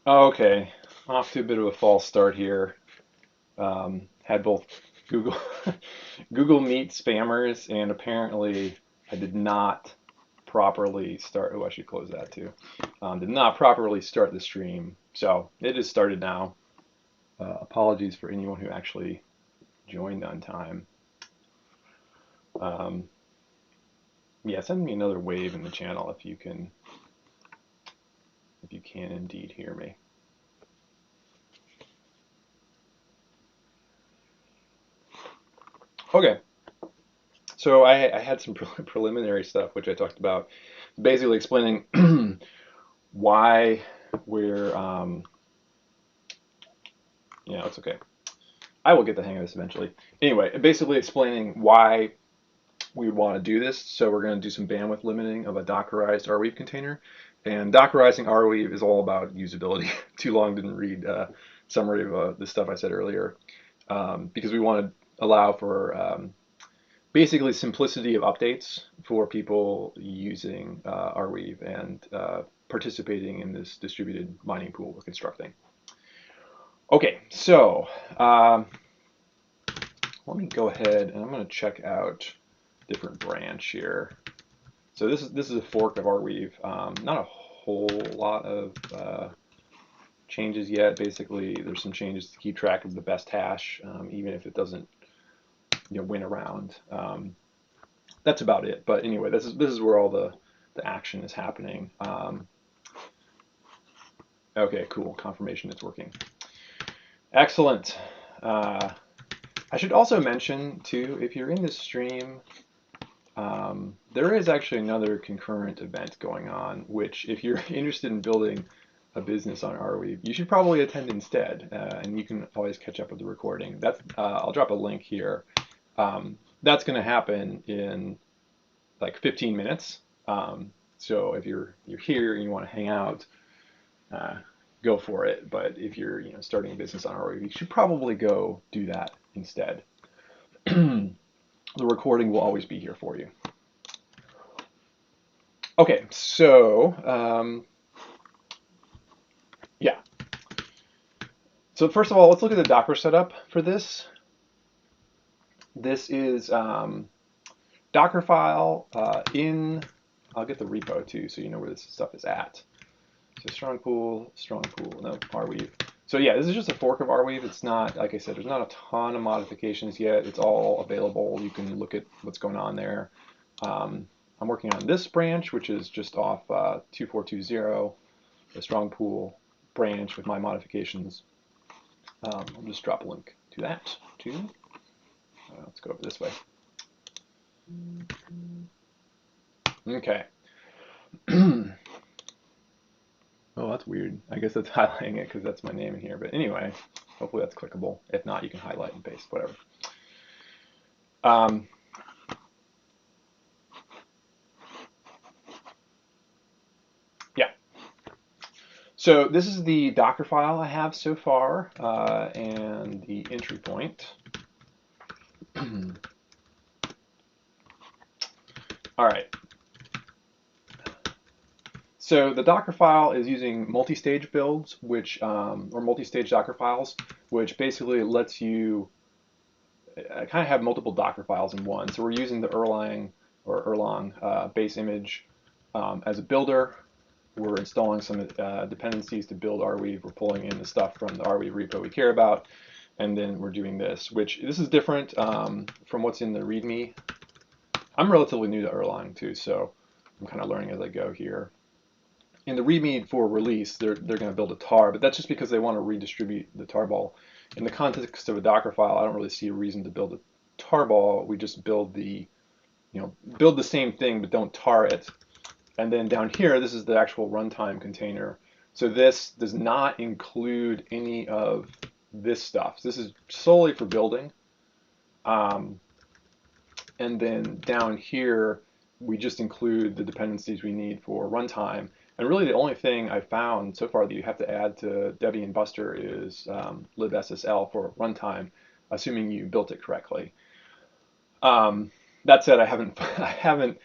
Okay, off to a bit of a false start here. Had both Google Google Meet spammers, and apparently I did not properly start. Oh, I should close that too. Did not properly start the stream, so it is started now. Apologies for anyone who actually joined on time. Um, yeah, send me another wave in the channel if you can indeed hear me. Okay, so I had some preliminary stuff which I talked about, basically explaining why we're it's okay. I will get the hang of this eventually. Anyway, basically explaining why we would want to do this. So we're going to do some bandwidth limiting of a Dockerized Arweave container. And Dockerizing Arweave is all about usability. Too long didn't read summary of the stuff I said earlier, because we want to allow for basically simplicity of updates for people using Arweave and participating in this distributed mining pool we're constructing. Okay, so let me go ahead and I'm going to check out different branch here. So this is a fork of Arweave. Not a whole lot of changes yet. Basically, there's some changes to keep track of the best hash, even if it doesn't win around. That's about it. But anyway, this is where all the action is happening. Okay, cool. Confirmation it's working. Excellent. I should also mention too, if you're in this stream, there is actually another concurrent event going on, which if you're interested in building a business on Arweave, you should probably attend instead, and you can always catch up with the recording. I'll drop a link here. That's going to happen in like 15 minutes. So if you're here and you want to hang out, go for it. But if you're starting a business on Arweave, you should probably go do that instead. The recording will always be here for you. Okay, so yeah. So first of all, let's look at the Docker setup for this. This is Dockerfile in. I'll get the repo too, so you know where this stuff is at. So strong pool, no, Arweave. So yeah, this is just a fork of Arweave. It's not, like I said, there's not a ton of modifications yet. It's all available. You can look at what's going on there. I'm working on this branch, which is just off 2420, the strong pool branch with my modifications. I'll just drop a link to that too. Let's go over this way. Okay. Oh, that's weird. I guess that's highlighting it because that's my name in here. But anyway, hopefully that's clickable. If not, you can highlight and paste, whatever. Yeah. So this is the Docker file I have so far, and the entry point. All right. So the Docker file is using multi-stage builds, which or multi-stage Docker files, which basically lets you kind of have multiple Docker files in one. So we're using the Erlang base image as a builder. We're installing some dependencies to build Arweave. We're pulling in the stuff from the Arweave repo we care about, and then we're doing this, which this is different from what's in the README. I'm relatively new to Erlang too, so I'm kind of learning as I go here. In the README for release, they're going to build a tar, but that's just because they want to redistribute the tarball. In the context of a Docker file, I don't really see a reason to build a tarball. We just build the same thing, but don't tar it. And then down here, this is the actual runtime container. So this does not include any of this stuff. This is solely for building. And then down here, we just include the dependencies we need for runtime. And really the only thing I've found so far that you have to add to Debian Buster is libssl for runtime, assuming you built it correctly. That said, I haven't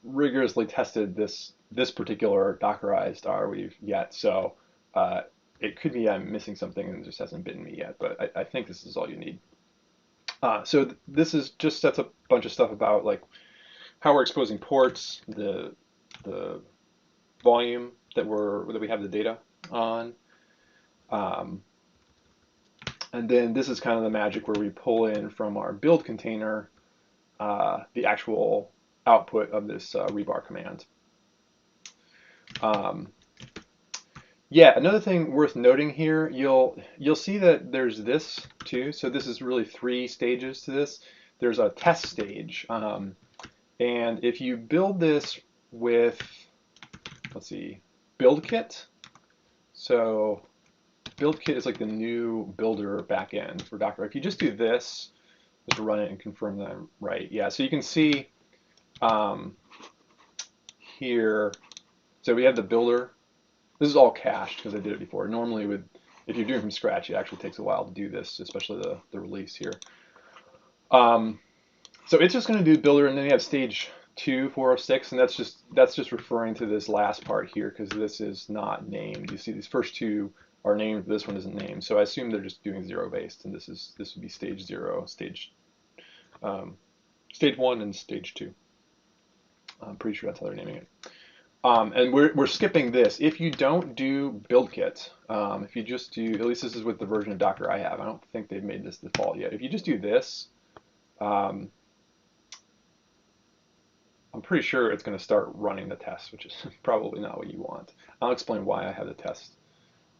rigorously tested this particular Dockerized Arweave yet, so it could be I'm missing something and it just hasn't bitten me yet, but I think this is all you need. So this is just sets up a bunch of stuff about like how we're exposing ports, the volume that we have the data on, um, and then this is kind of the magic where we pull in from our build container the actual output of this rebar command. Yeah, another thing worth noting here, you'll see that there's this too. So this is really 3 stages to this. There's a test stage, and if you build this with, let's see, build kit. So build kit is like the new builder backend for Docker. If you just do this, just run it and confirm that I'm right. Yeah, so you can see here. So we have the builder. This is all cached because I did it before. Normally, if you're doing from scratch, it actually takes a while to do this, especially the release here. So it's just going to do builder, and then you have stage 2, 4, 6, and that's just referring to this last part here because this is not named. You see, these first 2 are named, this one isn't named. So I assume they're just doing 0 based, and this would be stage 0, stage 1, and stage 2. I'm pretty sure that's how they're naming it. And we're skipping this. If you don't do build kit, if you just do, at least this is with the version of Docker I have. I don't think they've made this default yet. If you just do this, I'm pretty sure it's going to start running the test, which is probably not what you want. I'll explain why I have the test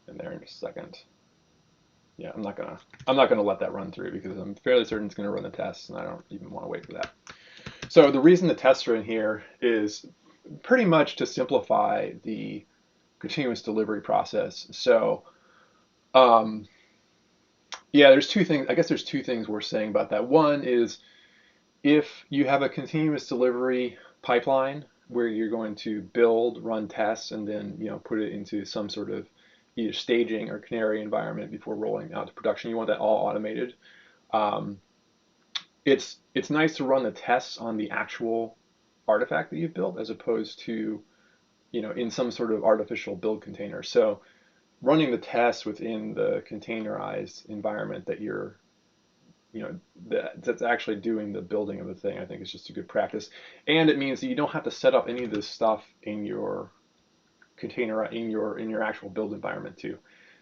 in there in a second. Yeah, I'm not gonna let that run through because I'm fairly certain it's going to run the test, and I don't even want to wait for that. So the reason the tests are in here is pretty much to simplify the continuous delivery process. So, yeah, there's 2 things. I guess there's 2 things we're saying about that. One is if you have a continuous delivery pipeline where you're going to build, run tests, and then put it into some sort of either staging or canary environment before rolling out to production, you want that all automated. It's nice to run the tests on the actual artifact that you've built as opposed to in some sort of artificial build container. So running the tests within the containerized environment that you're that's actually doing the building of the thing, I think is just a good practice. And it means that you don't have to set up any of this stuff in your container in your actual build environment too.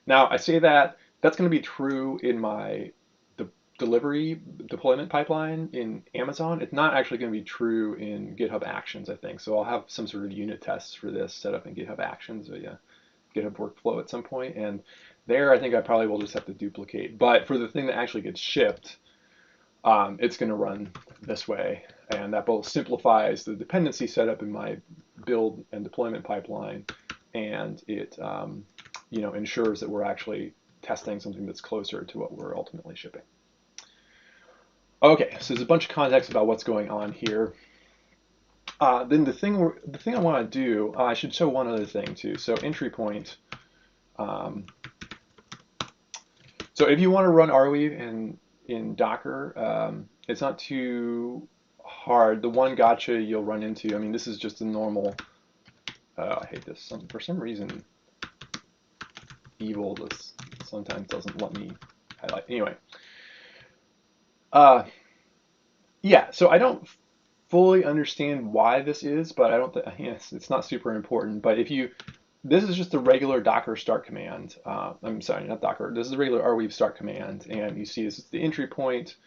Now I say that's going to be true in my delivery deployment pipeline in Amazon. It's not actually going to be true in GitHub Actions, I think. So I'll have some sort of unit tests for this set up in GitHub Actions or GitHub workflow at some point. And there, I think I probably will just have to duplicate. But for the thing that actually gets shipped, it's going to run this way. And that both simplifies the dependency setup in my build and deployment pipeline, and it ensures that we're actually testing something that's closer to what we're ultimately shipping. Okay, so there's a bunch of context about what's going on here. Then the thing I want to do, I should show one other thing too. So entry point. So if you want to run Arweave in Docker, it's not too hard. The one gotcha you'll run into, I mean, this is just a normal. I hate this. For some reason, evil this sometimes doesn't let me highlight. Anyway. Yeah, so I don't fully understand why this is, but I don't think it's not super important. But this is just a regular Docker start command. I'm sorry, not Docker. This is a regular Arweave start command, and you see this is the entry point.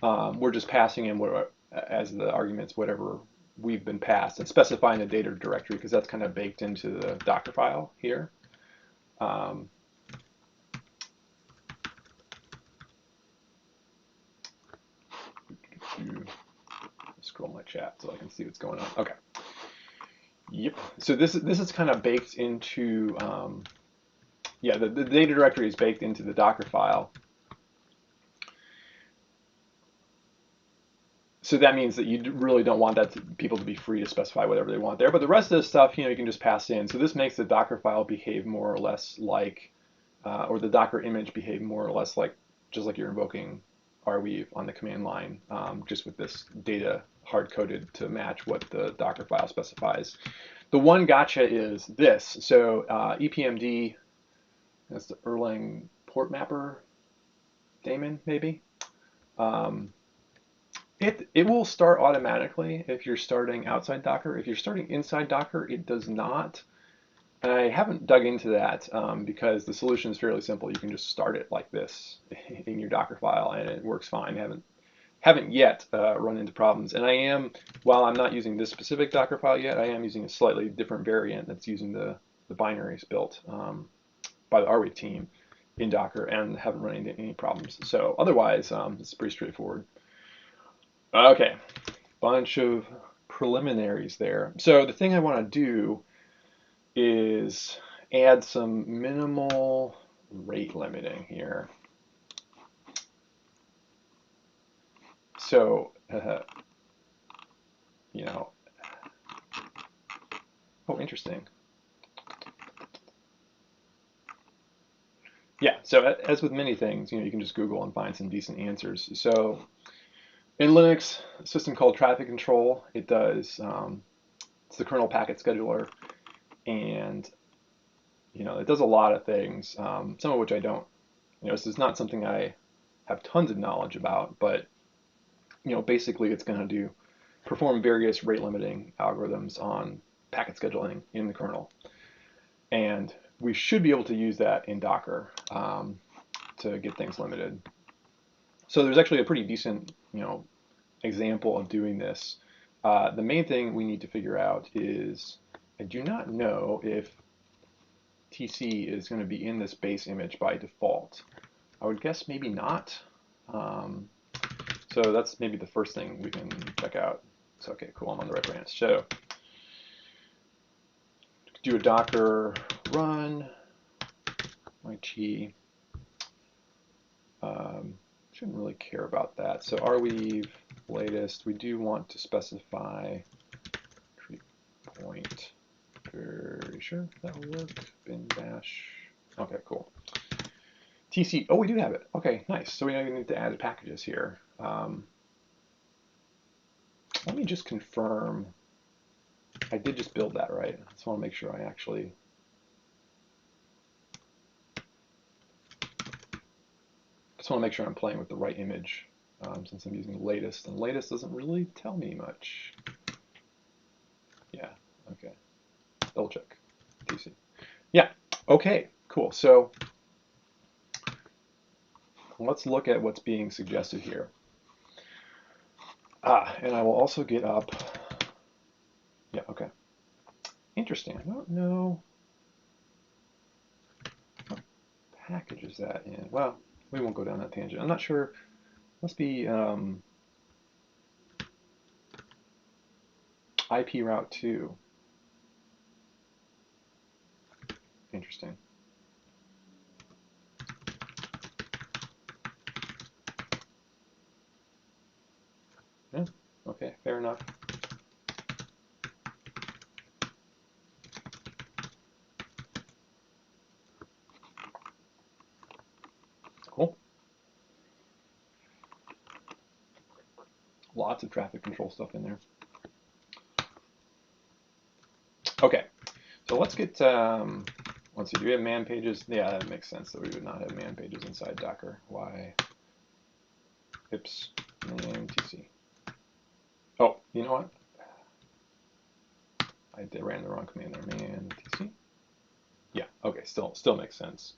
We're just passing in as the arguments whatever we've been passed, and specifying the data directory because that's kind of baked into the Docker file here. Scroll my chat so I can see what's going on. Okay. Yep. So this is kind of baked into, yeah, the data directory is baked into the Docker file. So that means that you really don't want people to be free to specify whatever they want there. But the rest of the stuff, you can just pass in. So this makes the Docker file behave more or less like, or the Docker image behave more or less like, just like you're invoking Arweave on the command line, just with this data hard-coded to match what the Docker file specifies. The one gotcha is this. So EPMD That's the Erlang port mapper daemon, maybe. Um, it will start automatically if you're starting outside Docker. If you're starting inside Docker, it does not. And I haven't dug into that because the solution is fairly simple. You can just start it like this in your Docker file, and it works fine. Haven't yet run into problems. And I am, while I'm not using this specific Docker file yet, I am using a slightly different variant that's using the binaries built by the Arweave team in Docker, and haven't run into any problems. So otherwise, it's pretty straightforward. Okay, bunch of preliminaries there. So the thing I want to do is add some minimal rate limiting here. So, you know, oh, interesting. Yeah, so as with many things, you can just Google and find some decent answers. So in Linux, a system called traffic control, it does, it's the kernel packet scheduler, and it does a lot of things, some of which I don't, this is not something I have tons of knowledge about, but basically it's going to perform various rate limiting algorithms on packet scheduling in the kernel, and we should be able to use that in Docker to get things limited. So there's actually a pretty decent example of doing this. The main thing we need to figure out is I do not know if TC is going to be in this base image by default. I would guess maybe not. So that's maybe the first thing we can check out. So okay, cool, I'm on the right branch. So do a Docker run, my shouldn't really care about that. So Arweave latest, we do want to specify tree point. Very sure that will work. Bin bash. Okay, cool. TC, oh, we do have it. Okay, nice. So we don't even need to add packages here. Let me just confirm. I did just build that, right? I just want to make sure I actually. Just want to make sure I'm playing with the right image since I'm using latest, and latest doesn't really tell me much. Yeah, okay. Double check. TC. Yeah, okay, cool. So let's look at what's being suggested here. And I will also get up. Yeah, okay. Interesting. I don't know what package is that in. Well, we won't go down that tangent. I'm not sure. Must be IP route 2. Interesting. Yeah, okay, fair enough. Cool. Lots of traffic control stuff in there. Okay, so let's get, let's see, do we have man pages? Yeah, that makes sense that we would not have man pages inside Docker. Why? Ips, man, TC. Oh, you know what? I ran the wrong command there, man, TC. Yeah, okay, still makes sense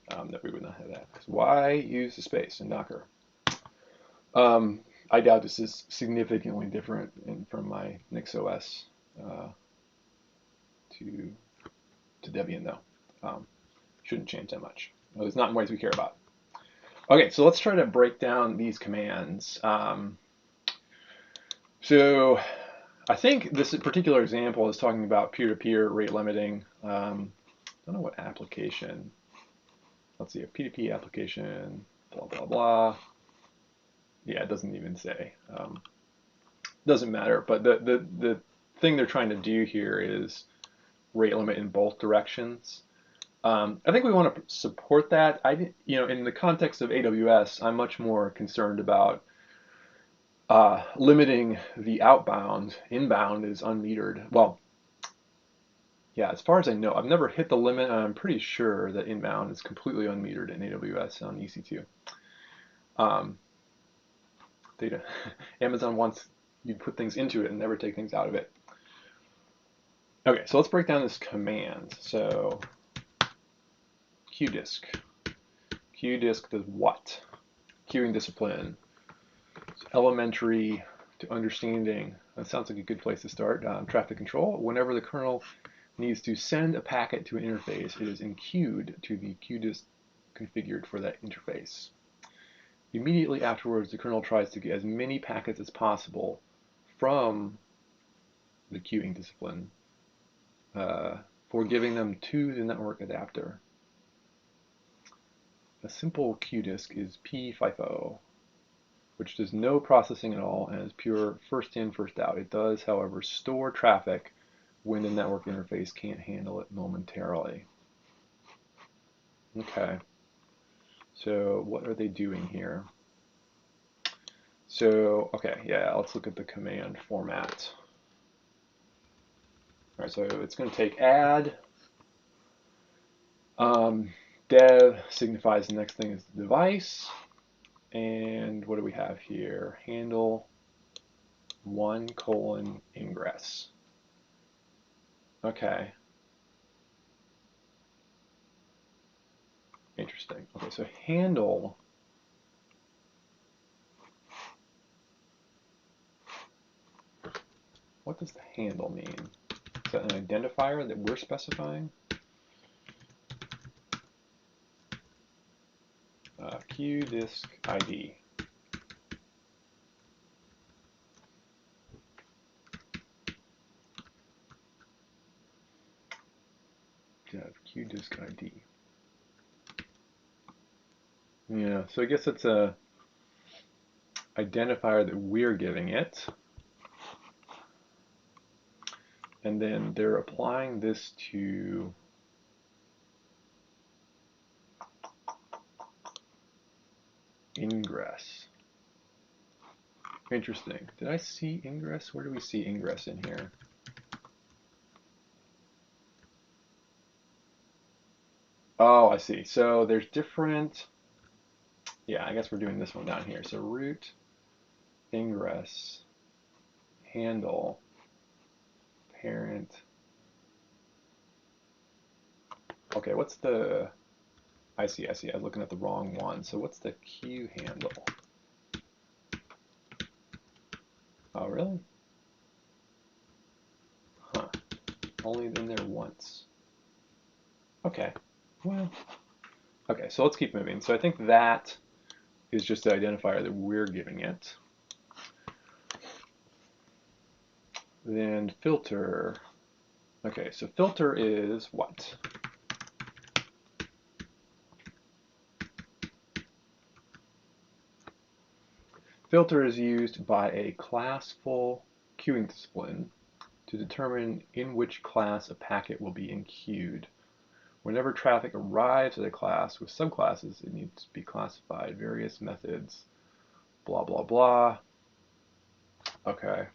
that we would not have that. Why use the space in Docker? I doubt this is significantly different from my NixOS to Debian, though. Shouldn't change that much. Well, it's not in ways we care about. Okay, so let's try to break down these commands. So I think this particular example is talking about peer-to-peer rate limiting. I don't know what application. Let's see, a P2P application, blah, blah, blah. Yeah, it doesn't even say. Doesn't matter, but the thing they're trying to do here is rate limit in both directions. I think we want to support that. In the context of AWS, I'm much more concerned about limiting the outbound. Inbound is unmetered. Well, Yeah, as far as I know, I've never hit the limit, and I'm pretty sure that inbound is completely unmetered in AWS on EC2. Um, they Amazon wants you to put things into it and never take things out of it. Okay, so let's break down this command. So qdisk. Qdisk does what? Queuing discipline. It's elementary to understanding. That sounds like a good place to start. Traffic control. Whenever the kernel needs to send a packet to an interface, it is enqueued to the qdisk configured for that interface. Immediately afterwards, the kernel tries to get as many packets as possible from the queuing discipline for giving them to the network adapter. A simple qdisk is P-FIFO, which does no processing at all and is pure first in, first out. It does, however, store traffic when the network interface can't handle it momentarily. Okay, so what are they doing here? So, okay, yeah, let's look at the command format. All right, so it's going to take add. Dev signifies the next thing is the device. And what do we have here? Handle 1:ingress. Okay. Interesting. Okay, so handle. What does the handle mean? Is that an identifier that we're specifying? qdisk ID. Dev qdisk ID. Yeah, so I guess it's a identifier that we're giving it. And then they're applying this to ingress. Interesting. Did I see ingress? Where do we see ingress in here? Oh, I see. So there's different, yeah, I guess we're doing this one down here. So root, ingress, handle, parent. Okay, what's the, I see, I was looking at the wrong one. So what's the Q handle? Oh, really? Huh, only in there once. Okay, well, okay, so let's keep moving. So I think that is just the identifier that we're giving it. Then filter. Okay, so filter is what? Filter is used by a classful queuing discipline to determine in which class a packet will be enqueued. Whenever traffic arrives at a class with subclasses, it needs to be classified. Various methods, blah, blah, blah. Okay.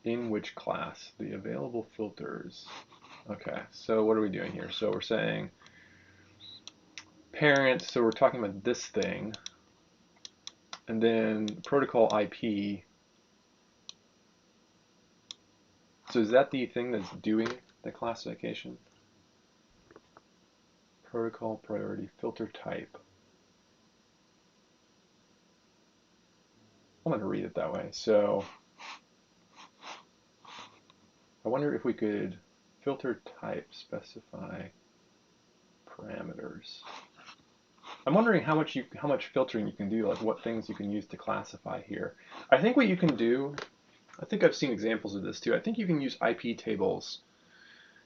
In which class? The available filters. Okay, so what are we doing here? So we're saying parent, so we're talking about this thing, and then protocol IP. So is that the thing that's doing the classification? Protocol priority filter type. I'm going to read it that way. So I wonder if we could filter type specify parameters. I'm wondering how much filtering you can do, like what things you can use to classify here. I think what you can do, I think I've seen examples of this too. I think you can use IP tables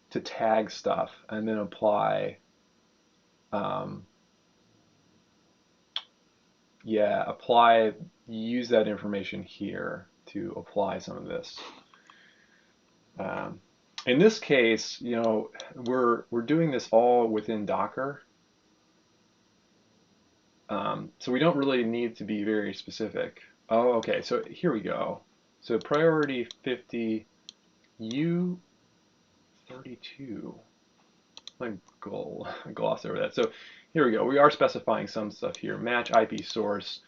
to tag stuff and then apply, use that information here to apply some of this. In this case, you know, we're doing this all within Docker. So we don't really need to be very specific. Oh, okay, so here we go. So priority 50, U32. My goal, gloss over that. So here we go. We are specifying some stuff here. Match IP source.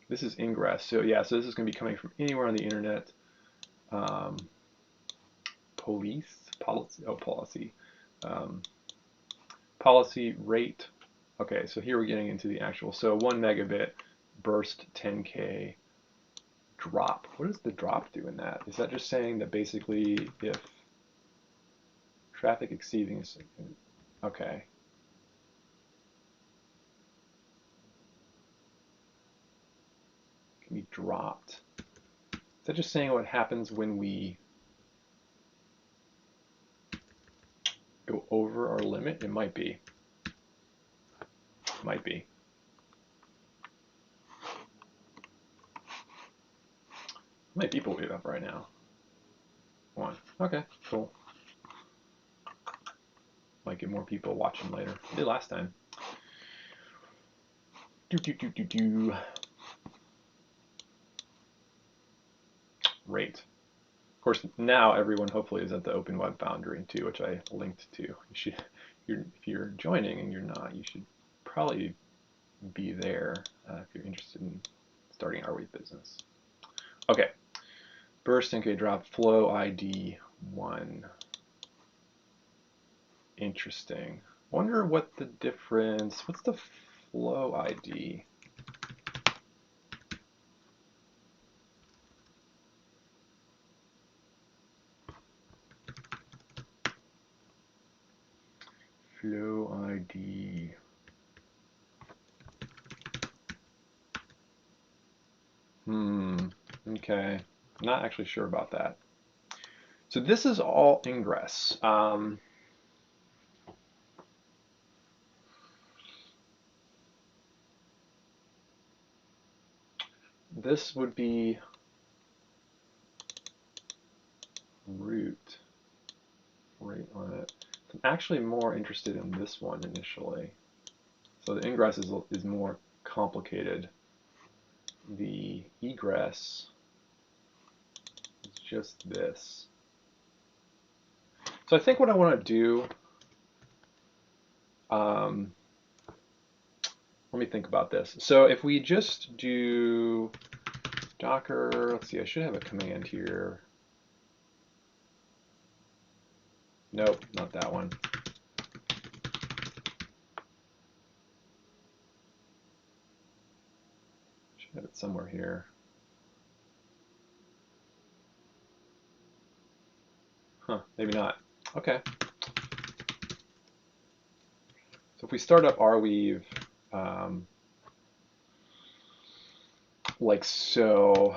This is ingress. So yeah, so this is going to be coming from anywhere on the internet. Policy. Policy rate. Okay, so here we're getting into the actual. So 1 megabit burst 10K drop. What does the drop do in that? Is that just saying that basically if traffic exceeding, okay. Can be dropped. Is that just saying what happens when we go over our limit? It might be. Might be. How many people we have right now? 1. Okay, cool. Might get more people watching later. I did last time. Rate. Of course, now everyone hopefully is at the Open Web Foundry too, which I linked to. You should, if you're joining and you're not, you should probably be there if you're interested in starting Arweave business. Okay, burst 10K drop, flow ID 1. Interesting. Wonder what the difference. What's the flow ID? Flow ID. Okay. Not actually sure about that. So this is all ingress. This would be root right on it. I'm actually more interested in this one initially. So the ingress is more complicated. The egress is just this. So I think what I want to do, let me think about this. So if we just do Docker, let's see, I should have a command here. Nope, not that one. Should have it somewhere here. Huh, maybe not. Okay. So if we start up Arweave, like so,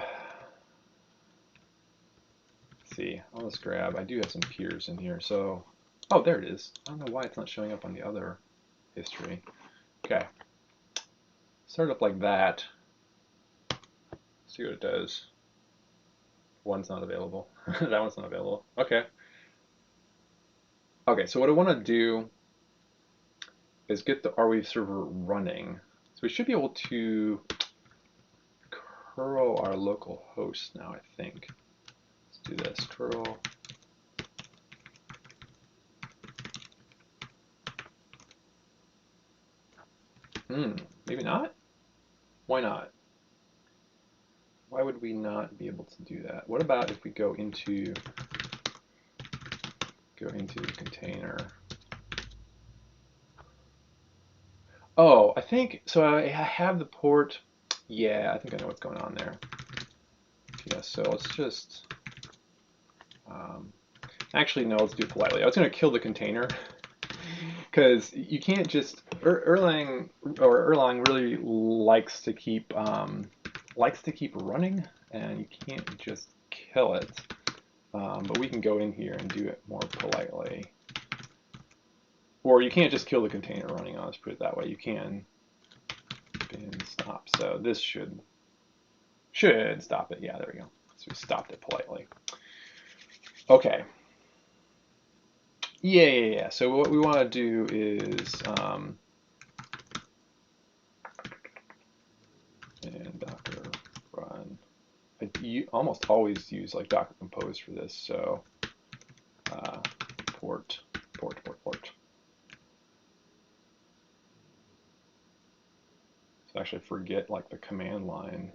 let's see, I'll just grab, I do have some peers in here. So, oh, there it is. I don't know why it's not showing up on the other history. Okay. Start up like that. See what it does. One's not available. That one's not available. Okay. Okay, so what I want to do is get the Arweave server running. So we should be able to curl our local host now, I think. Let's do this, curl. Maybe not? Why not? Why would we not be able to do that? What about if we go into the container? Oh, I think, so I have the port. Yeah, I think I know what's going on there. Yeah, so let's just, actually, no, let's do it politely. I was going to kill the container because you can't just, Erlang really likes to keep running, and you can't just kill it. But we can go in here and do it more politely. Or you can't just kill the container running on, let's put it that way. You can bin stop. So this should stop it. Yeah, there we go. So we stopped it politely. Okay. Yeah. So what we want to do is and Docker run. almost always use like Docker Compose for this. So port. So actually forget like the command line.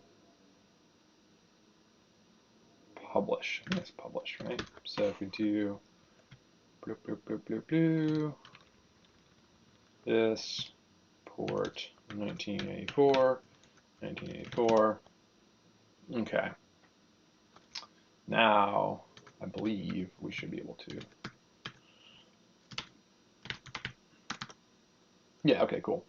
Publish. I think it's publish, right? So if we do this port 1984. Okay. Now I believe we should be able to. Yeah, okay, cool.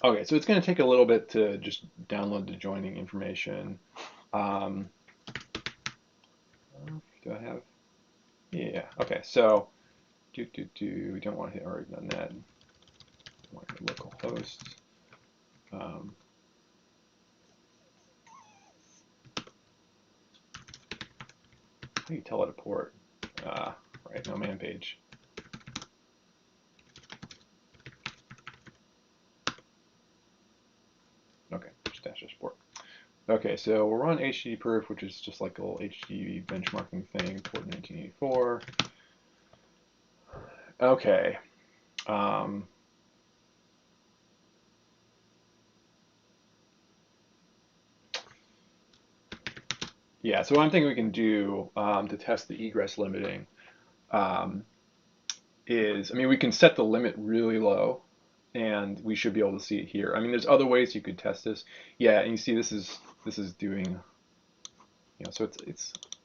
Okay, so it's going to take a little bit to just download the joining information. Do I have? Yeah, okay, so we don't want to hit arweave.net. We want to hit localhost. How do you tell it a port? Right, no man page. Okay, just dash port. Okay, so we'll run HTTP proof, which is just like a little HTTP benchmarking thing, port 1984. Okay. Yeah, so one thing we can do to test the egress limiting is, I mean, we can set the limit really low, and we should be able to see it here. I mean, there's other ways you could test this. Yeah, and you see this is doing, you know, so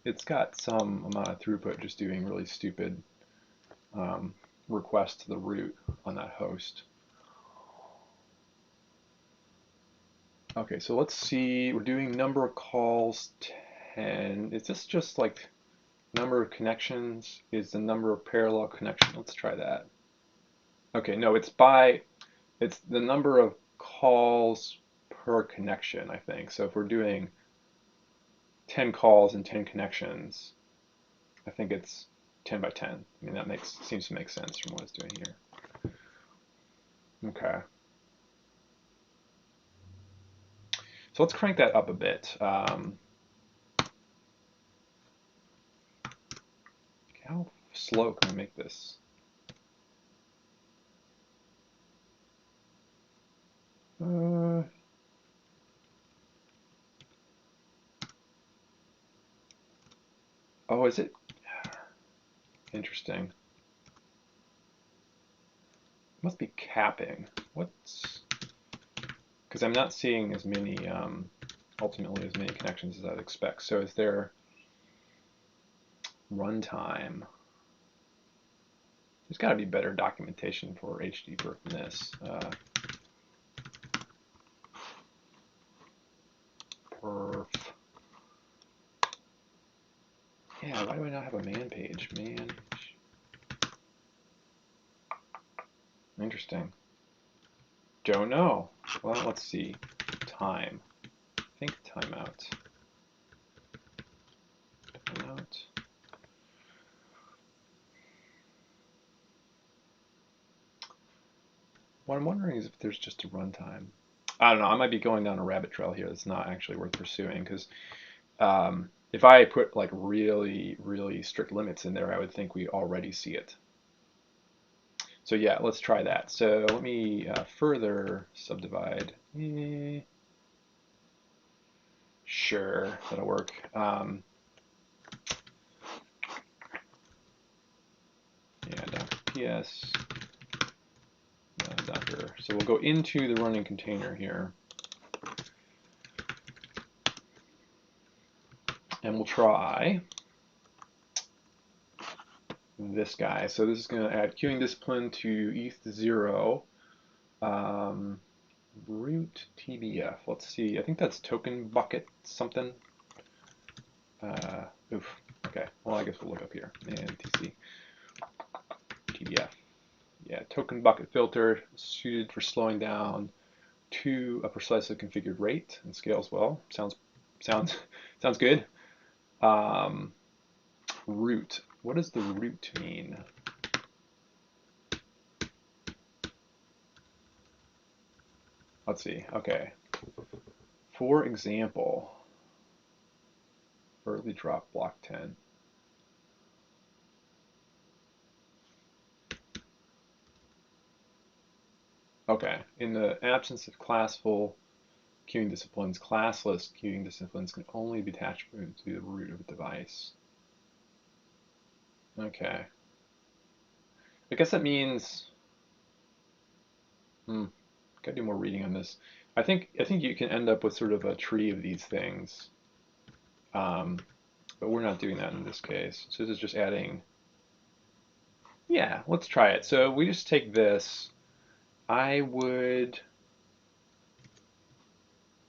it's got some amount of throughput just doing really stupid requests to the root on that host. Okay, so let's see. We're doing number of calls 10. Is this just like number of connections? Is the number of parallel connections? Let's try that. Okay, no, it's the number of calls per connection, I think. So if we're doing 10 calls and 10 connections, I think it's 10 by 10. I mean, that seems to make sense from what it's doing here. Okay. So let's crank that up a bit. How slow can we make this? Oh, is it? Interesting. It must be capping. What's... Because I'm not seeing as many, ultimately as many connections as I'd expect. So is there runtime? There's got to be better documentation for HTTP than this. Perf. Yeah, why do I not have a man page? Man. Interesting. Don't know. Well, let's see. Time. I think timeout. Timeout. What I'm wondering is if there's just a runtime. I don't know. I might be going down a rabbit trail here that's not actually worth pursuing, because if I put like really, really strict limits in there, I would think we already see it. So yeah, let's try that. So let me further subdivide. Sure, that'll work. Yeah, Docker PS, Docker. So we'll go into the running container here. And we'll try this guy. So this is going to add queuing discipline to ETH0 root TBF. Let's see. I think that's token bucket something. Oof. Okay. Well, I guess we'll look up here. And TC TBF. Yeah, token bucket filter suited for slowing down to a precisely configured rate and scales well. Sounds good. Root. What does the root mean? let's see. Okay. For example, early drop block 10. Okay. In the absence of classful queuing disciplines, classless queuing disciplines can only be attached to the root of a device. Okay. I guess that means, gotta do more reading on this. I think you can end up with sort of a tree of these things, but we're not doing that in this case. So this is just adding. Yeah, let's try it. So we just take this. I would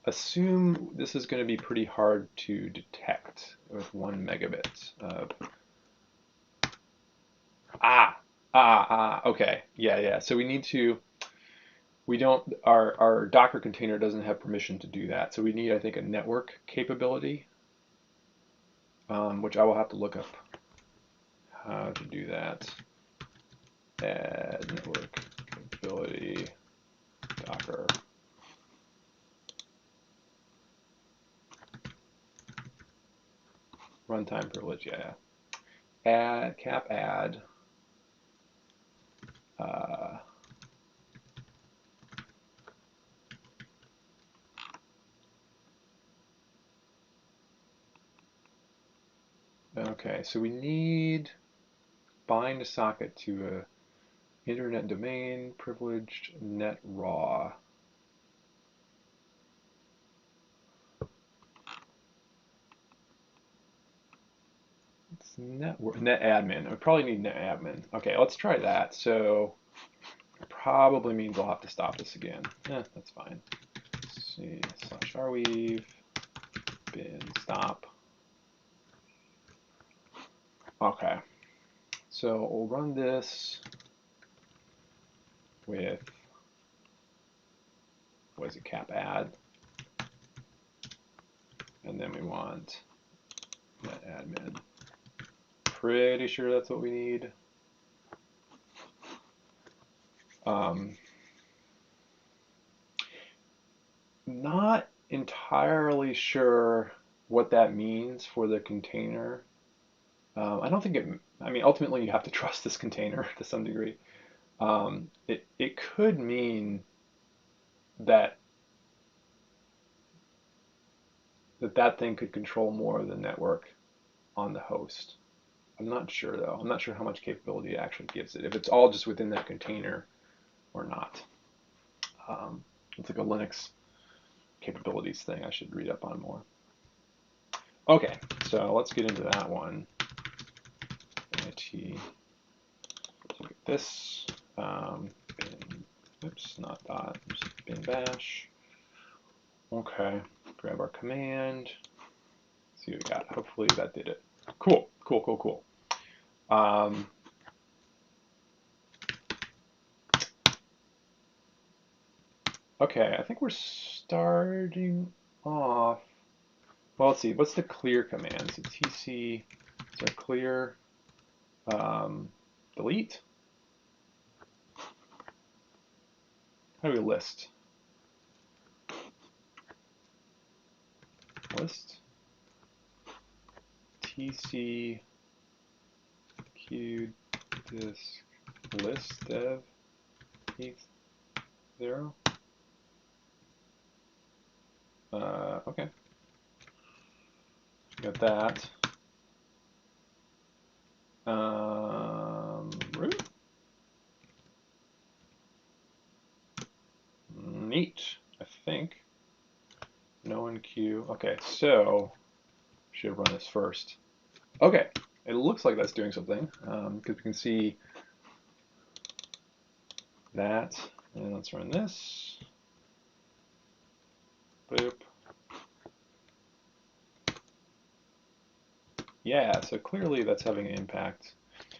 assume this is going to be pretty hard to detect with 1 megabit of. Okay, yeah. So we need to. We don't. Our Docker container doesn't have permission to do that. So we need, I think, a network capability, which I will have to look up how to do that. Add network capability Docker. Runtime privilege, yeah. Add cap add. Okay, so we need bind a socket to a internet domain privileged net raw. It's network net admin. I probably need net admin. Okay, let's try that. So probably means I'll have to stop this again. That's fine. Let's see /arweave bin stop. Okay, so we'll run this with, what is it, cap add, and then we want net admin. Pretty sure that's what we need. Not entirely sure what that means for the container. I don't think I mean, ultimately you have to trust this container to some degree. It could mean that that thing could control more of the network on the host. I'm not sure though. I'm not sure how much capability it actually gives it, if it's all just within that container or not. It's like a Linux capabilities thing I should read up on more. Okay, so let's get into that one. IT. Look at this. Bin, oops, not dot, just bin bash. Okay, grab our command. See what we got. Hopefully that did it. Cool. Okay, I think we're starting off. Well, let's see. What's the clear command? So tc, so clear, delete. How do we list? List tc q disk list dev equals 0. Okay. Got that. Root. Neat, I think. No in queue. Okay, so should run this first. Okay, it looks like that's doing something because we can see that. And let's run this. Boop. Yeah, so clearly that's having an impact.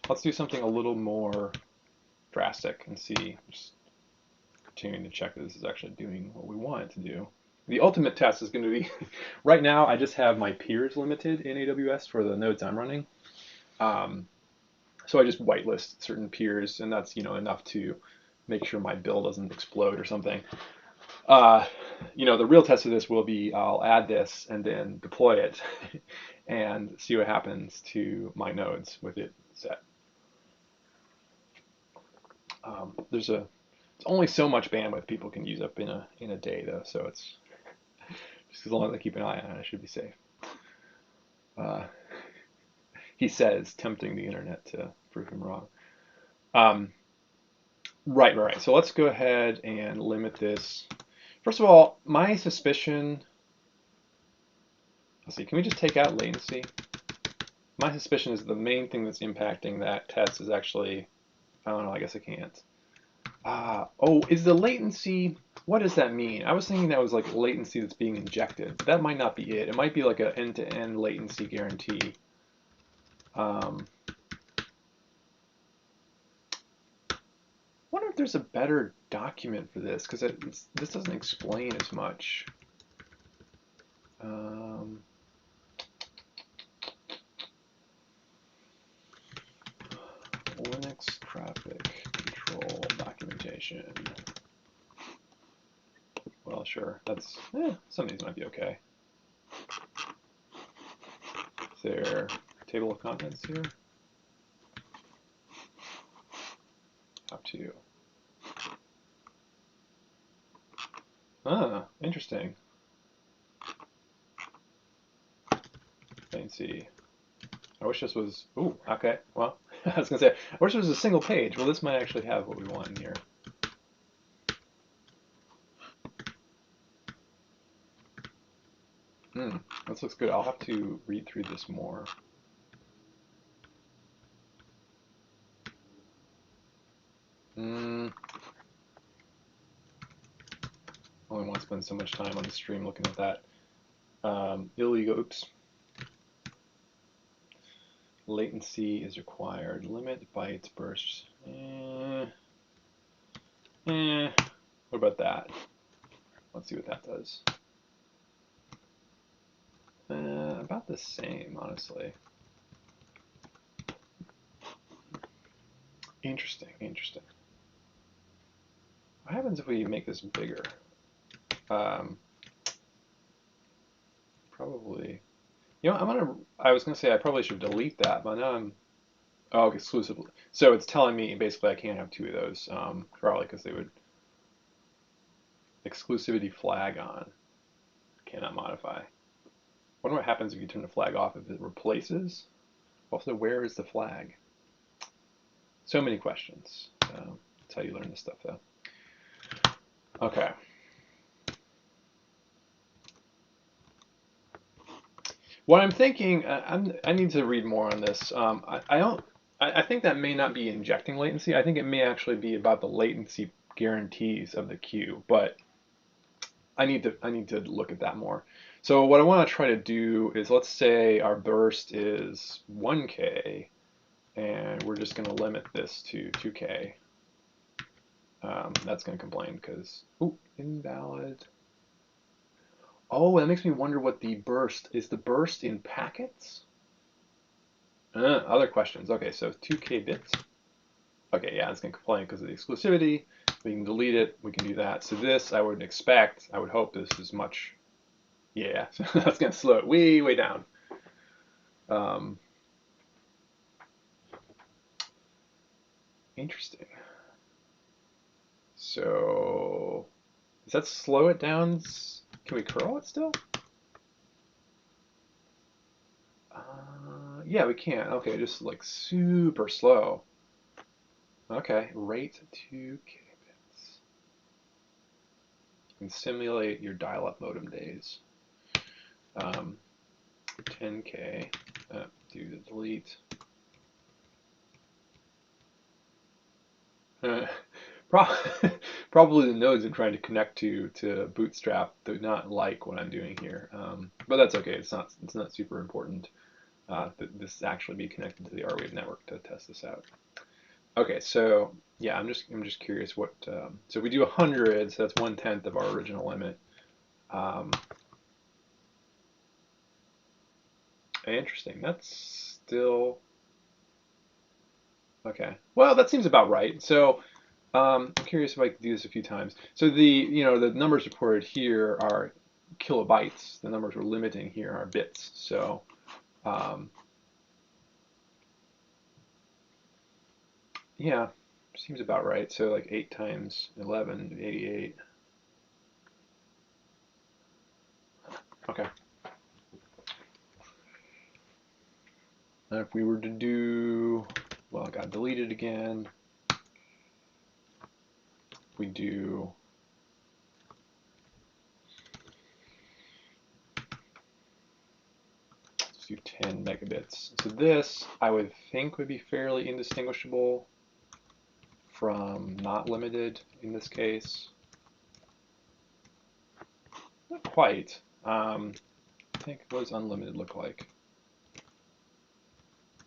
Let's do something a little more drastic and see. Just continuing to check that this is actually doing what we want it to do. The ultimate test is going to be, right now I just have my peers limited in AWS for the nodes I'm running. So I just whitelist certain peers, and that's enough to make sure my bill doesn't explode or something. The real test of this will be I'll add this and then deploy it and see what happens to my nodes with it set. It's only so much bandwidth people can use up in a day though, so it's just as long as I keep an eye on it, I should be safe. Uh, he says, tempting the internet to prove him wrong. Right. So let's go ahead and limit this. First of all, my suspicion. Let's see. Can we just take out latency? My suspicion is the main thing that's impacting that test is actually. I don't know. I guess I can't. Oh, is the latency? What does that mean? I was thinking that was like latency that's being injected. But that might not be it. It might be like an end-to-end latency guarantee. Wonder if there's a better document for this because this doesn't explain as much. Linux traffic control documentation. Well, sure. Some of these might be okay. Is there a table of contents here? How to? Interesting. Latency. I wish this was. Ooh, okay. Well, I was gonna say I wish there was a single page. Well, this might actually have what we want in here. This looks good. I'll have to read through this more. Only want to spend so much time on the stream looking at that. Illegal. Oops. Latency is required. Limit bytes bursts. What about that? Let's see what that does. About the same, honestly. Interesting. What happens if we make this bigger? Probably. I was gonna say I probably should delete that, but now oh, exclusively. So it's telling me basically I can't have two of those, probably because they would exclusivity flag on. Cannot modify. Wonder what happens if you turn the flag off if it replaces. Also, where is the flag? So many questions. That's how you learn this stuff, though. Okay. What I'm thinking, I need to read more on this. I think that may not be injecting latency. I think it may actually be about the latency guarantees of the queue, but I need to look at that more. So what I want to try to do is, let's say our burst is 1K, and we're just going to limit this to 2K. That's going to complain because, invalid. Oh, that makes me wonder what the burst is. The burst in packets? Other questions. Okay, so 2K bits. Okay, yeah, it's going to complain because of the exclusivity. We can delete it. We can do that. So this, I would hope this is much. Yeah, so that's going to slow it way down. Interesting. So, does that slow it down? Can we curl it still? Yeah, we can. Okay, just like super slow. Okay, rate 2K bits. You can simulate your dial-up modem days. 10K. Do the delete. Probably the nodes I'm trying to connect to Bootstrap do not like what I'm doing here, but that's okay. It's not super important. This actually be connected to the Arweave network to test this out. Okay, so yeah, I'm just curious what. So we do 100, so that's 1/10 of our original limit. Interesting. That's still okay. Well, that seems about right. So I'm curious if I could do this a few times. So the numbers reported here are kilobytes. The numbers we're limiting here are bits. So um, yeah, seems about right. So like 8 times 11, 88. Okay. Now if we were to do, well, it got deleted again. We do, let's do 10 megabits. So this, I would think, would be fairly indistinguishable from not limited in this case. Not quite. I think, what does unlimited look like?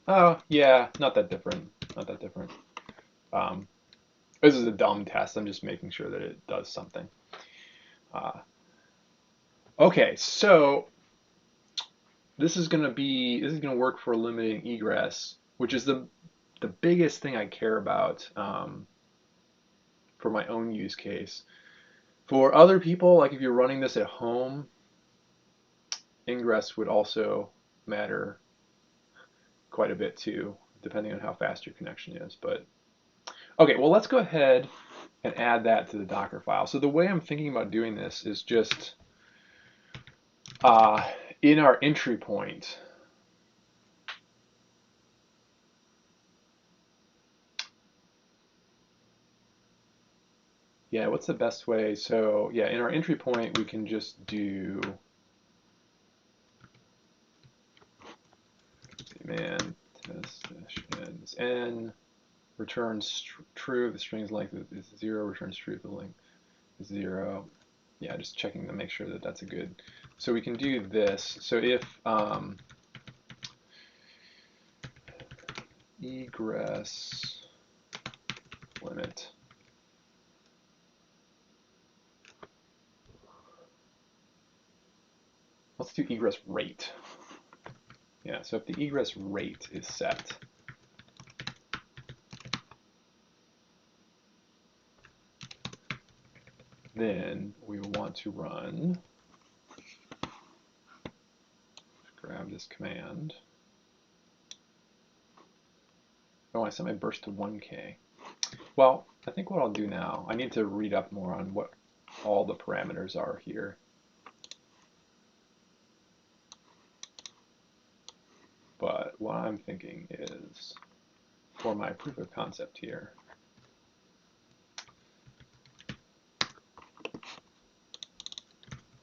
Oh, yeah, not that different. Not that different. Um, this is a dumb test. I'm just making sure that it does something. Uh, okay, so this is gonna work for limiting egress, which is the biggest thing I care about for my own use case. For other people, like if you're running this at home, ingress would also matter quite a bit too, depending on how fast your connection is. But okay, well, let's go ahead and add that to the Docker file. So the way I'm thinking about doing this is just uh, in our entry point. Yeah, what's the best way? So yeah, in our entry point, we can just do man test n returns true if the string's length is 0, returns true if the length is 0. Yeah, just checking to make sure that that's a good. So we can do this. So if egress limit, let's do egress rate. Yeah, so if the egress rate is set, then we want to run, grab this command. Oh, I set my burst to 1K. Well, I think what I'll do now, I need to read up more on what all the parameters are here. But what I'm thinking is, for my proof of concept here,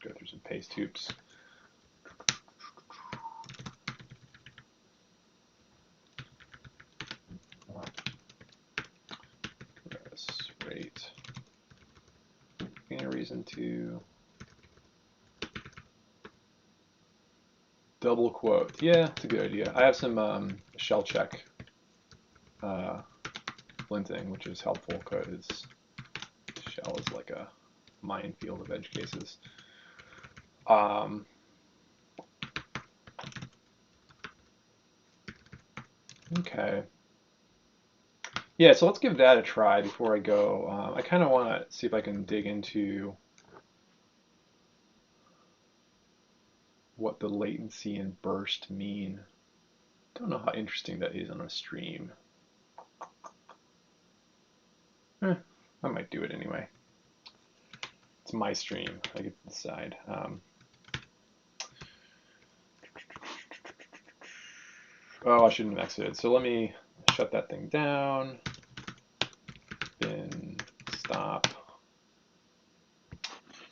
go through some paste hoops. Egress rate. Any reason to double quote? Yeah, it's a good idea. I have some shell check linting, which is helpful because shell is like a minefield of edge cases. Okay. Yeah, so let's give that a try before I go. I kind of want to see if I can dig into what the latency and burst mean. Don't know how interesting that is on a stream. I might do it anyway. It's my stream. I get to decide. Oh, I shouldn't have exited. So let me shut that thing down. Bin stop.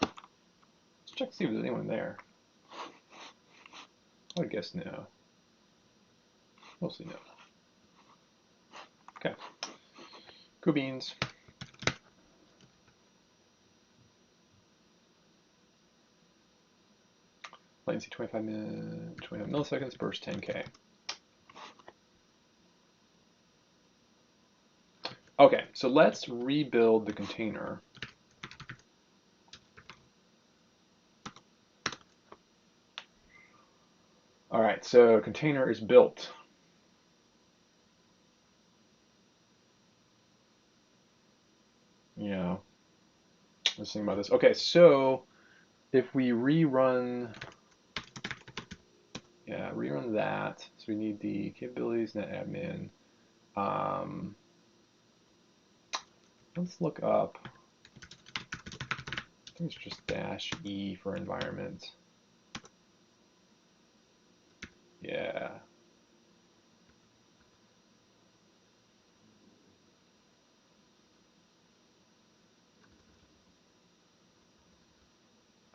Let's check to see if there's anyone there. I would guess no. Mostly no. Okay. Cool beans. Latency 25 milliseconds, burst 10K. Okay, so let's rebuild the container. All right, so container is built. Yeah, let's think about this. Okay, so if we rerun, yeah, rerun that. So we need the capabilities, netadmin. Um, let's look up. I think it's just dash E for environment. Yeah.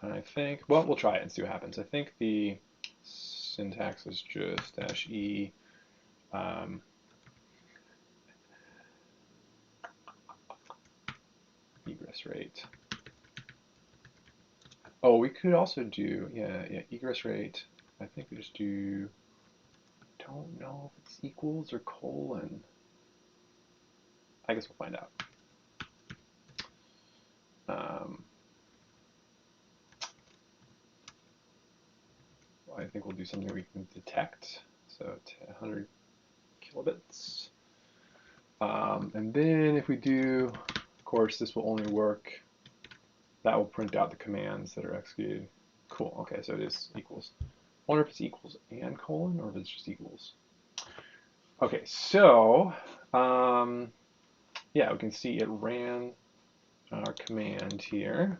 And I think, well, we'll try it and see what happens. I think the syntax is just dash E. Um, egress rate. Oh, we could also do, yeah, egress rate. I think we just do, don't know if it's equals or colon. I guess we'll find out. Um, I think we'll do something we can detect. So 100 kilobits. And then if we do, of course, this will only work. That will print out the commands that are executed. Cool. Okay, so it is equals. I wonder if it's equals and colon or if it's just equals. Okay, so yeah, we can see it ran our command here.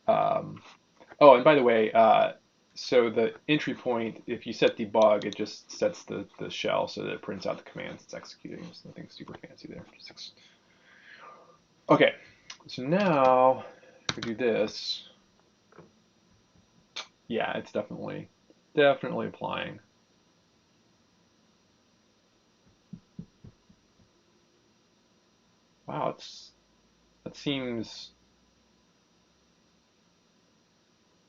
Oh, and by the way, so the entry point, if you set debug, it just sets the shell so that it prints out the commands it's executing. There's nothing super fancy there. Okay, so now if we do this, yeah, it's definitely applying. Wow, that seems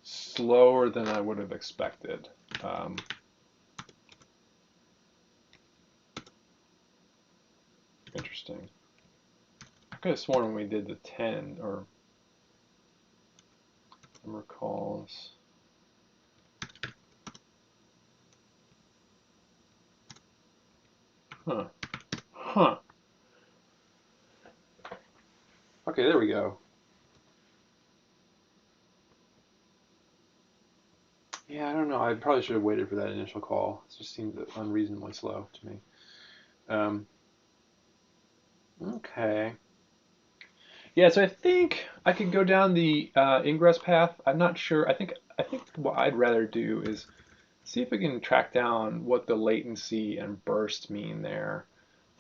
slower than I would have expected. Interesting. I could have sworn when we did the 10 or number calls. Huh. Huh. Okay, there we go. Yeah, I don't know. I probably should have waited for that initial call. It just seemed unreasonably slow to me. Um, okay. Yeah, so I think I could go down the ingress path. I'm not sure. I think what I'd rather do is see if we can track down what the latency and burst mean there.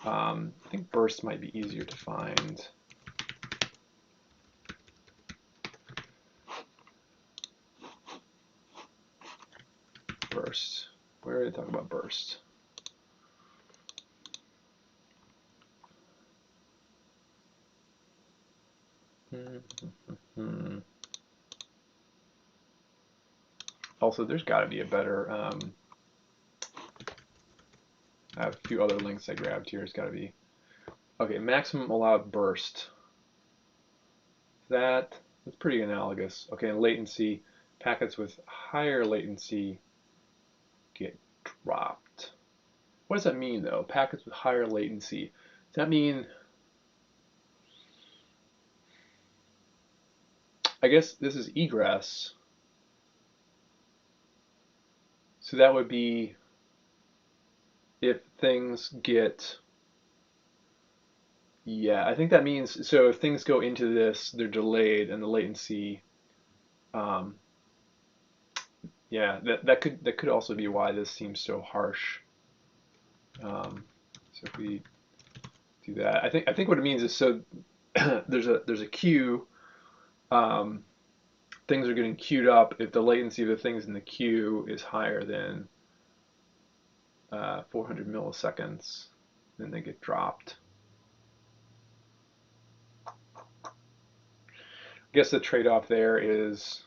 I think burst might be easier to find. Burst. Where did I talk about burst? Also, there's got to be a better. I have a few other links I grabbed here. It's got to be. Okay, maximum allowed burst. That's pretty analogous. Okay, and latency. Packets with higher latency get dropped. What does that mean, though? Packets with higher latency. Does that mean? I guess this is egress. So that would be if things get. Yeah, I think that means so if things go into this, they're delayed and the latency. Um, yeah, that could also be why this seems so harsh. So if we do that, I think what it means is so there's a queue. Um, things are getting queued up if the latency of the things in the queue is higher than 400 milliseconds, then they get dropped. I guess the trade-off there is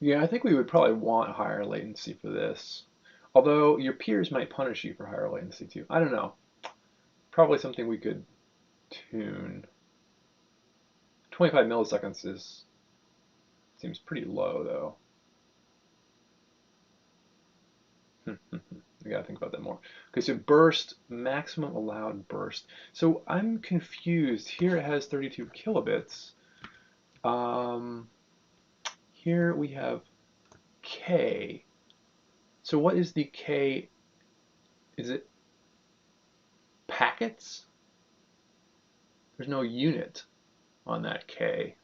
yeah, I think we would probably want higher latency for this. Although your peers might punish you for higher latency too. I don't know. Probably something we could tune. 25 milliseconds seems pretty low though. I gotta think about that more. Okay, so burst, maximum allowed burst. So I'm confused. Here it has 32 kilobits. Um, Here we have K. So what is the K? Is it packets? There's no unit on that K.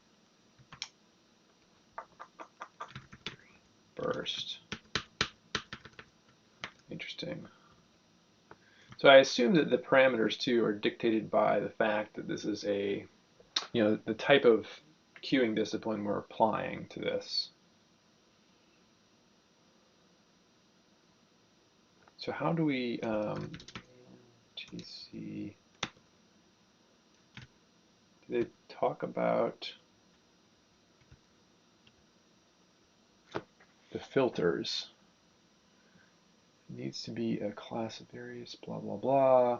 Burst. Interesting. So I assume that the parameters too are dictated by the fact that this is a, the type of queuing discipline we're applying to this. So how do we GC? Do they talk about the filters? It needs to be a class of various blah blah blah.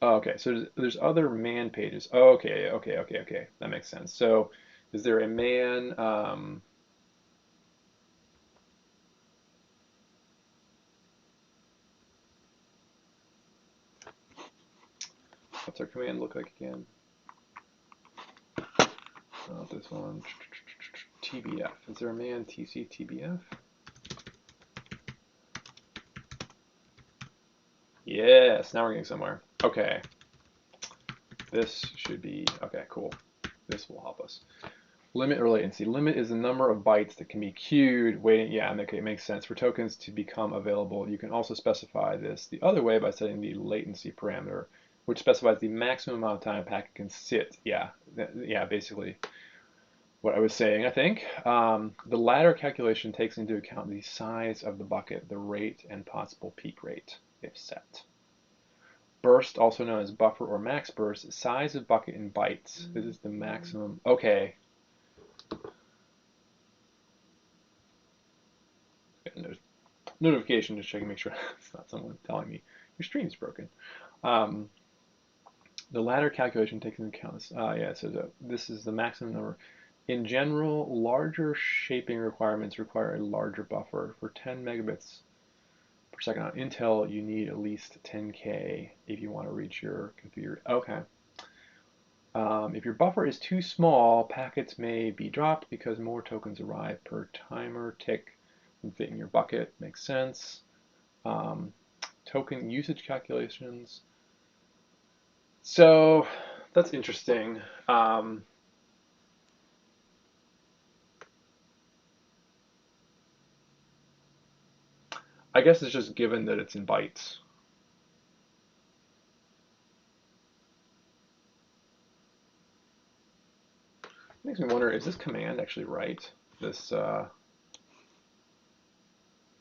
Oh, okay, so there's other man pages. Oh, okay. That makes sense. So is there a man? What's our command look like again? Not this one. TBF. Is there a man TC TBF? Yes, now we're getting somewhere. Okay. This should be, okay, cool. This will help us. Limit or latency. Limit is the number of bytes that can be queued waiting. Yeah, okay, it makes sense. For tokens to become available, you can also specify this the other way by setting the latency parameter, which specifies the maximum amount of time a packet can sit. Yeah, basically what I was saying, I think. The latter calculation takes into account the size of the bucket, the rate, and possible peak rate, if set. Burst, also known as buffer or max burst, size of bucket in bytes. This is the maximum. Okay. Notification, just checking, make sure it's not someone telling me your stream's broken. Um, the latter calculation takes into account this. Yeah, so this is the maximum number. In general, larger shaping requirements require a larger buffer. For 10 megabits per second on Intel, you need at least 10K if you want to reach your configured. Okay. If your buffer is too small, packets may be dropped because more tokens arrive per timer tick than fit in your bucket. Makes sense. Token usage calculations. So that's interesting. I guess it's just given that it's in bytes. Makes me wonder, is this command actually right? This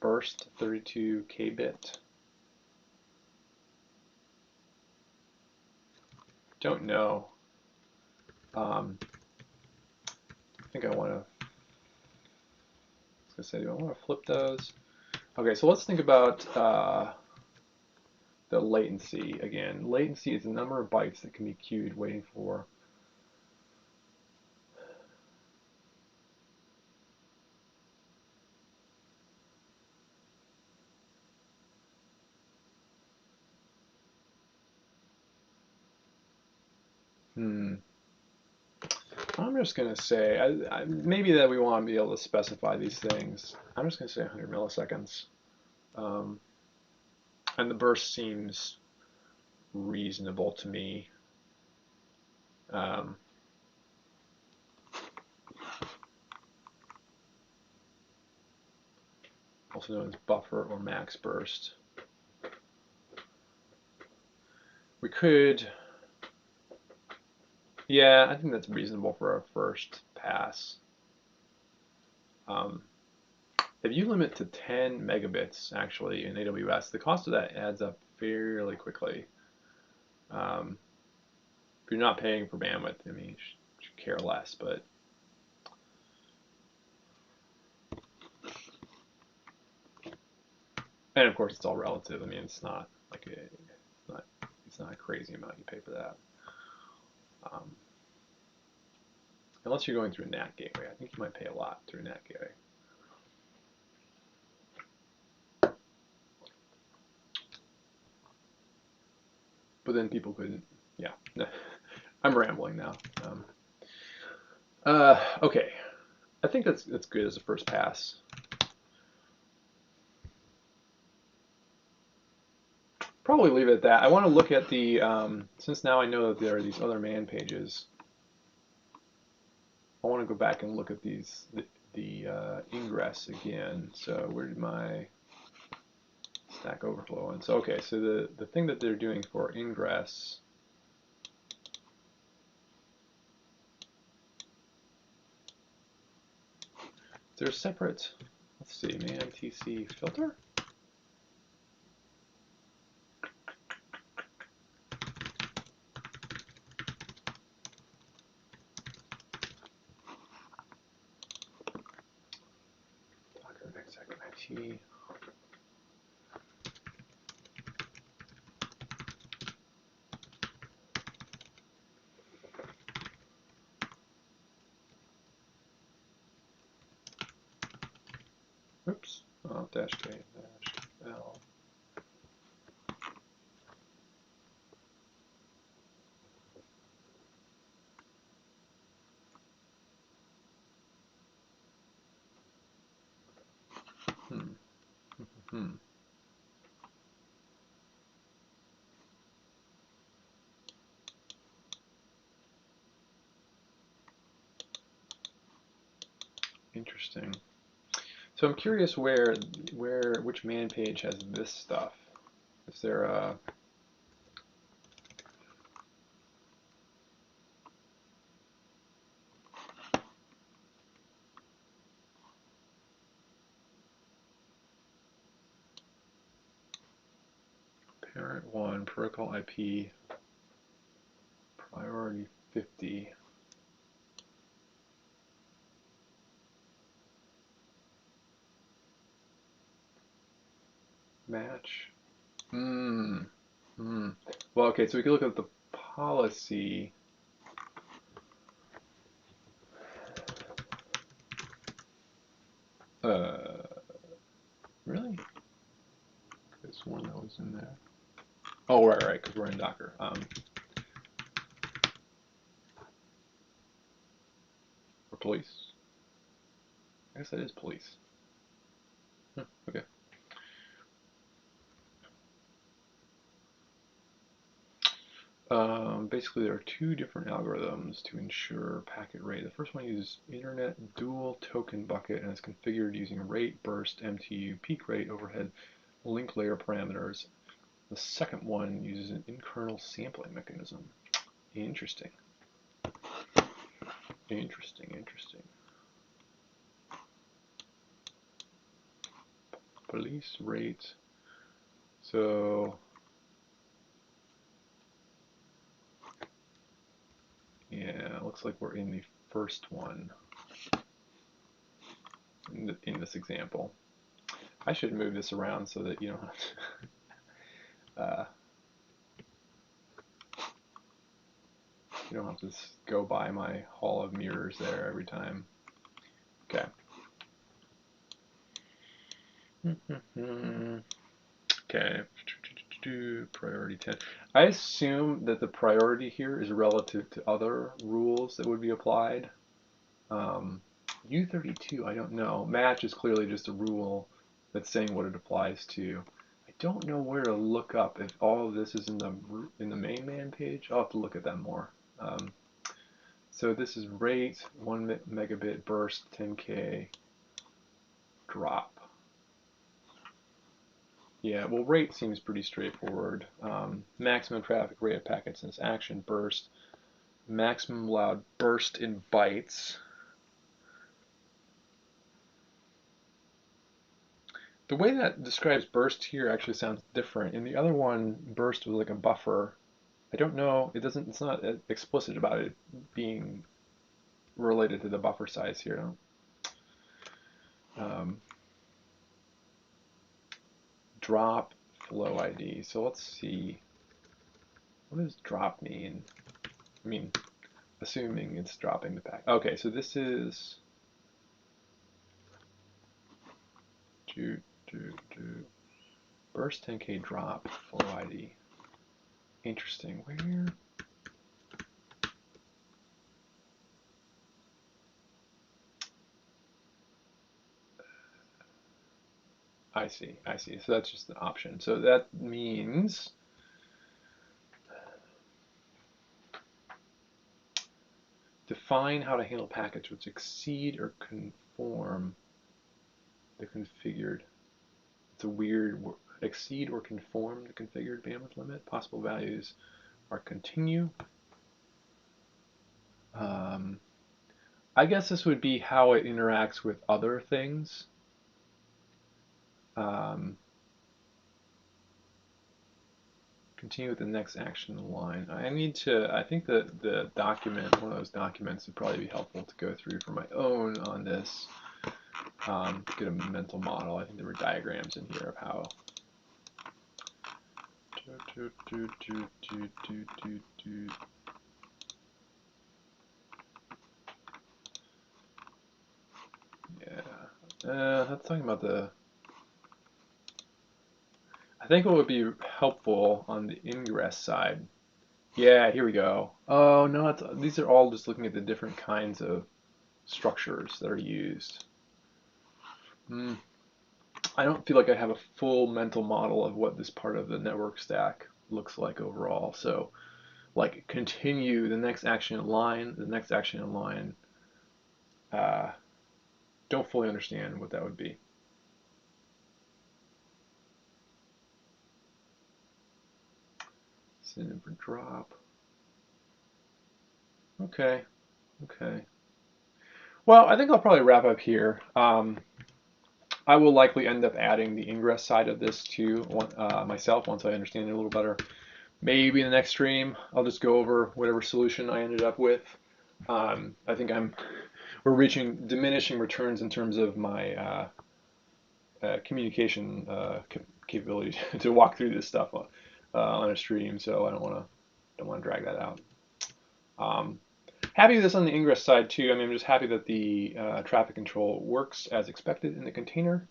burst 32K bit. Don't know. I think I want to. I was gonna say, do I want to flip those? Okay, so let's think about the latency again. Latency is the number of bytes that can be queued waiting for. Hmm. I'm just going to say, maybe that we want to be able to specify these things. I'm just going to say 100 milliseconds. Um, and the burst seems reasonable to me. Um, Also known as buffer or max burst. We could, yeah, I think that's reasonable for our first pass. If you limit to 10 megabits actually in AWS, the cost of that adds up fairly quickly. If you're not paying for bandwidth, I mean, you should care less, but and of course it's all relative. I mean, it's not like it's not a crazy amount you pay for that. Um, Unless you're going through a NAT gateway, I think you might pay a lot through a NAT gateway. but then people couldn't. Yeah, I'm rambling now. Okay, I think that's good as a first pass. Probably leave it at that. I want to look at the since now I know that there are these other man pages. I want to go back and look at the ingress again. So where did my Stack Overflow in? So okay, so the thing that they're doing for ingress. There's separate. Let's see, man TC filter. Docker exec IT. Oops. Oh, dash K dash L. Hmm. Interesting. So I'm curious which man page has this stuff. Is there a parent 1 protocol IP priority 50? Match. Well, okay, so we can look at the policy. Really? There's one that was in there. Oh, right, because we're in Docker. Or police. I guess that is police. Okay. Basically, there are two different algorithms to ensure packet rate. The first one uses Internet Dual Token Bucket and is configured using rate, burst, MTU, peak rate, overhead, link layer parameters. The second one uses an in-kernel sampling mechanism. Interesting. Interesting. Police rate. So, yeah, looks like we're in the first one in this example. I should move this around so that you don't have to, you don't have to go by my hall of mirrors there every time. Okay. Okay. Priority 10. I assume that the priority here is relative to other rules that would be applied. U32, I don't know. Match is clearly just a rule that's saying what it applies to. I don't know where to look up if all of this is in the main man page. I'll have to look at that more. So this is rate, 1 megabit burst, 10K drop. Yeah, well, rate seems pretty straightforward. Maximum traffic rate of packet since action burst, maximum allowed burst in bytes. The way that describes burst here actually sounds different. In the other one, burst was like a buffer. I don't know, it's not explicit about it being related to the buffer size here. Drop flow ID. So let's see, what does drop mean? I mean, assuming it's dropping the packet. Okay, so this is burst 10K drop flow ID. Interesting. Where? I see. I see. So that's just an option. So that means define how to handle packets which exceed or conform the configured. It's a weird word. Exceed or conform the configured bandwidth limit. Possible values are continue. I guess this would be how it interacts with other things. Continue with the next action in the line. I think that the document, one of those documents would probably be helpful to go through for my own on this, to get a mental model. I think there were diagrams in here of how. Yeah, that's talking about the. I think what would be helpful on the ingress side. Yeah, here we go. Oh no, these are all just looking at the different kinds of structures that are used. I don't feel like I have a full mental model of what this part of the network stack looks like overall. So, like, continue the next action in line, the next action in line. Uh, don't fully understand what that would be. Send for drop. Okay, okay. Well, I think I'll probably wrap up here. I will likely end up adding the ingress side of this to myself once I understand it a little better. Maybe in the next stream, I'll just go over whatever solution I ended up with. I think we're reaching diminishing returns in terms of my communication capability to walk through this stuff on a stream, so I don't want to drag that out. Happy with this on the ingress side too. I mean, I'm just happy that the traffic control works as expected in the container.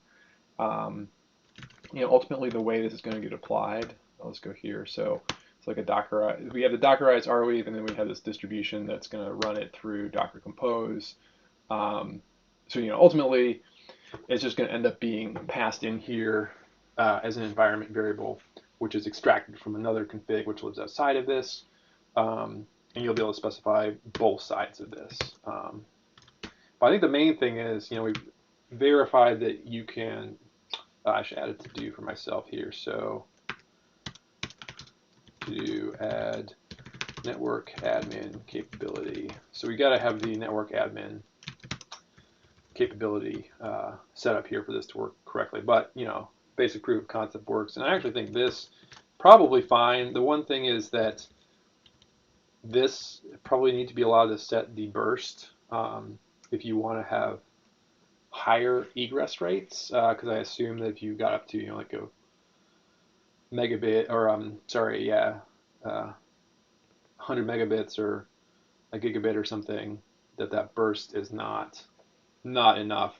Ultimately the way this is going to get applied, I'll just go here. So it's like a Docker. We have the Dockerized Arweave, and then we have this distribution that's going to run it through Docker Compose. Ultimately, it's just going to end up being passed in here as an environment variable, which is extracted from another config which lives outside of this. And you'll be able to specify both sides of this. But I think the main thing is, we've verified that you can. I should add it to do for myself here. So to add network admin capability. So we got to have the network admin capability set up here for this to work correctly. But basic proof of concept works, and I actually think this probably fine. The one thing is that this probably need to be allowed to set the burst if you want to have higher egress rates, because I assume that if you got up to like a megabit or 100 megabits or a gigabit or something, that burst is not enough.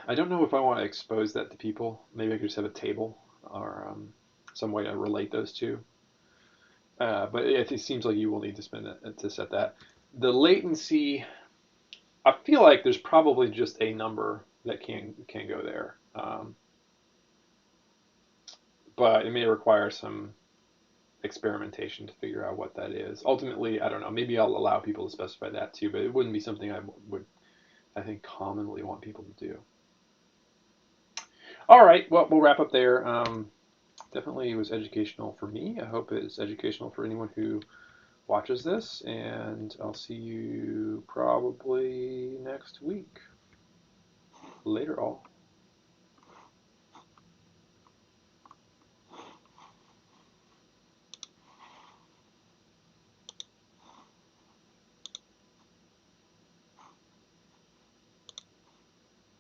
I don't know if I want to expose that to people. Maybe I could just have a table or some way to relate those two. But it seems like you will need to spend it to set that. The latency, I feel like there's probably just a number that can go there. But it may require some experimentation to figure out what that is. Ultimately, I don't know. Maybe I'll allow people to specify that too, but it wouldn't be something I would, I think, commonly want people to do. All right, well, we'll wrap up there. Definitely was educational for me. I hope it's educational for anyone who watches this, and I'll see you probably next week. Later, all.